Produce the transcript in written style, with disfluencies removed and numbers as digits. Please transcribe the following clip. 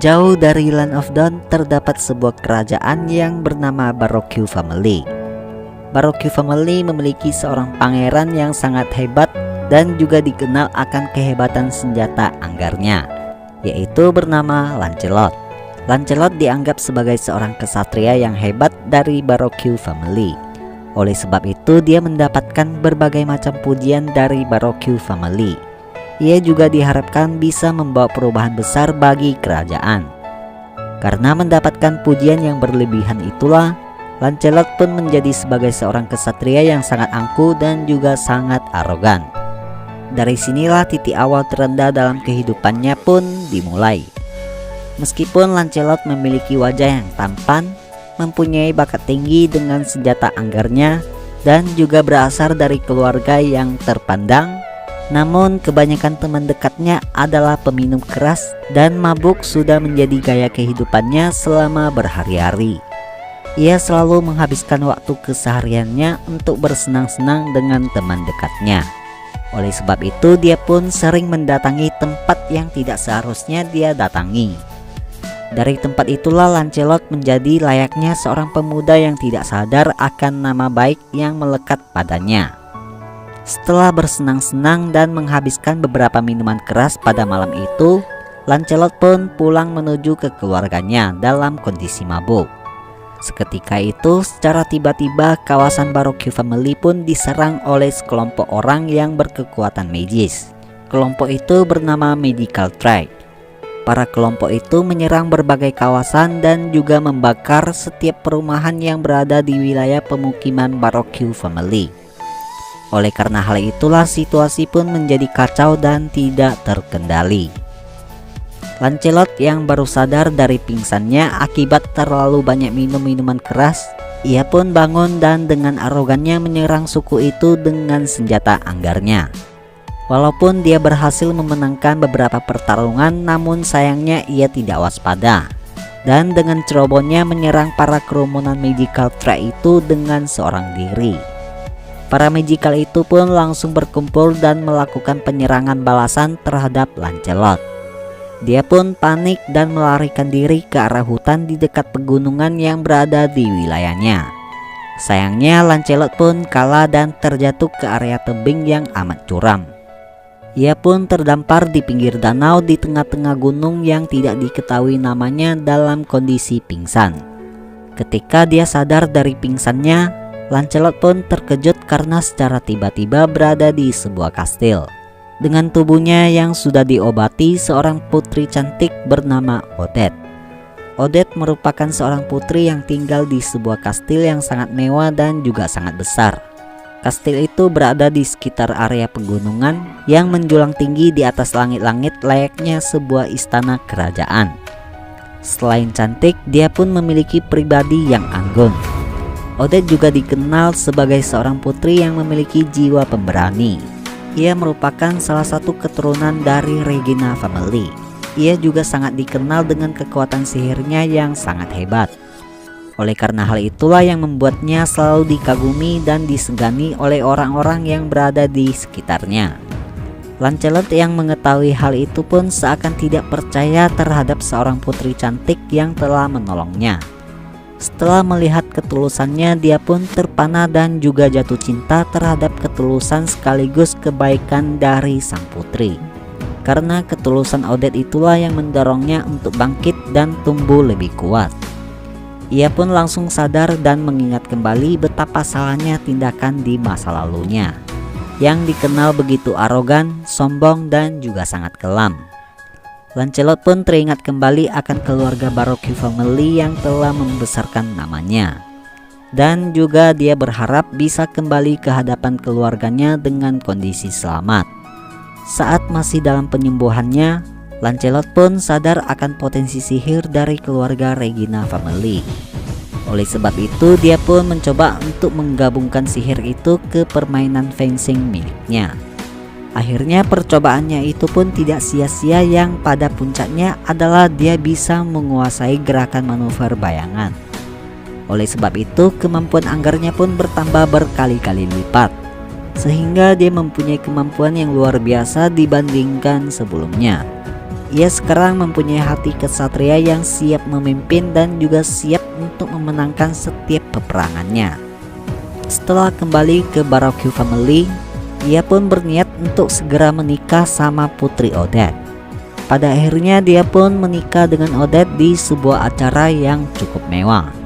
Jauh dari Land of Dawn terdapat sebuah kerajaan yang bernama Baroque Family. Baroque Family memiliki seorang pangeran yang sangat hebat dan juga dikenal akan kehebatan senjata anggarnya, yaitu bernama Lancelot. Lancelot dianggap sebagai seorang kesatria yang hebat dari Baroque Family. Oleh sebab itu dia mendapatkan berbagai macam pujian dari Baroque Family. Ia juga diharapkan bisa membawa perubahan besar bagi kerajaan. Karena mendapatkan pujian yang berlebihan itulah, Lancelot pun menjadi sebagai seorang kesatria yang sangat angkuh dan juga sangat arogan. Dari sinilah titik awal terendah dalam kehidupannya pun dimulai. Meskipun Lancelot memiliki wajah yang tampan, mempunyai bakat tinggi dengan senjata anggarnya, dan juga berasal dari keluarga yang terpandang, namun kebanyakan teman dekatnya adalah peminum keras dan mabuk sudah menjadi gaya kehidupannya selama berhari-hari. Ia selalu menghabiskan waktu kesehariannya untuk bersenang-senang dengan teman dekatnya. Oleh sebab itu dia pun sering mendatangi tempat yang tidak seharusnya dia datangi. Dari tempat itulah Lancelot menjadi layaknya seorang pemuda yang tidak sadar akan nama baik yang melekat padanya. Setelah bersenang-senang dan menghabiskan beberapa minuman keras pada malam itu, Lancelot pun pulang menuju ke keluarganya dalam kondisi mabuk. Seketika itu, secara tiba-tiba kawasan Baroque Family pun diserang oleh sekelompok orang yang berkekuatan magis. Kelompok itu bernama Magical Tribe. Para kelompok itu menyerang berbagai kawasan dan juga membakar setiap perumahan yang berada di wilayah pemukiman Baroque Family. Oleh karena hal itulah situasi pun menjadi kacau dan tidak terkendali. Lancelot yang baru sadar dari pingsannya akibat terlalu banyak minum minuman keras, ia pun bangun dan dengan arogannya menyerang suku itu dengan senjata anggarnya. Walaupun dia berhasil memenangkan beberapa pertarungan, namun sayangnya ia tidak waspada, dan dengan cerobohnya menyerang para kerumunan Magical Tribe itu dengan seorang diri. Para Magical itu pun langsung berkumpul dan melakukan penyerangan balasan terhadap Lancelot. Dia pun panik dan melarikan diri ke arah hutan di dekat pegunungan yang berada di wilayahnya. Sayangnya Lancelot pun kalah dan terjatuh ke area tebing yang amat curam. Ia pun terdampar di pinggir danau di tengah-tengah gunung yang tidak diketahui namanya dalam kondisi pingsan. Ketika dia sadar dari pingsannya, Lancelot pun terkejut karena secara tiba-tiba berada di sebuah kastil. Dengan tubuhnya yang sudah diobati seorang putri cantik bernama Odette. Odette merupakan seorang putri yang tinggal di sebuah kastil yang sangat mewah dan juga sangat besar. Kastil itu berada di sekitar area pegunungan yang menjulang tinggi di atas langit-langit layaknya sebuah istana kerajaan. Selain cantik, dia pun memiliki pribadi yang anggun. Odette juga dikenal sebagai seorang putri yang memiliki jiwa pemberani. Ia merupakan salah satu keturunan dari Regina Family. Ia juga sangat dikenal dengan kekuatan sihirnya yang sangat hebat. Oleh karena hal itulah yang membuatnya selalu dikagumi dan disegani oleh orang-orang yang berada di sekitarnya. Lancelot yang mengetahui hal itu pun seakan tidak percaya terhadap seorang putri cantik yang telah menolongnya. Setelah melihat ketulusannya, dia pun terpana dan juga jatuh cinta terhadap ketulusan sekaligus kebaikan dari sang putri. Karena ketulusan Odette itulah yang mendorongnya untuk bangkit dan tumbuh lebih kuat. Ia pun langsung sadar dan mengingat kembali betapa salahnya tindakan di masa lalunya, yang dikenal begitu arogan, sombong, dan juga sangat kelam. Lancelot pun teringat kembali akan keluarga Baroque Family yang telah membesarkan namanya. Dan juga dia berharap bisa kembali ke hadapan keluarganya dengan kondisi selamat. Saat masih dalam penyembuhannya, Lancelot pun sadar akan potensi sihir dari keluarga Regina Family. Oleh sebab itu dia pun mencoba untuk menggabungkan sihir itu ke permainan fencing miliknya. Akhirnya percobaannya itu pun tidak sia-sia, yang pada puncaknya adalah dia bisa menguasai gerakan manuver bayangan. Oleh sebab itu kemampuan anggarnya pun bertambah berkali-kali lipat, sehingga dia mempunyai kemampuan yang luar biasa dibandingkan sebelumnya. ia sekarang mempunyai hati kesatria yang siap memimpin dan juga siap untuk memenangkan setiap peperangannya. Setelah kembali ke Baroque family, ia pun berniat untuk segera menikah sama putri Odette. Pada akhirnya dia pun menikah dengan Odette di sebuah acara yang cukup mewah.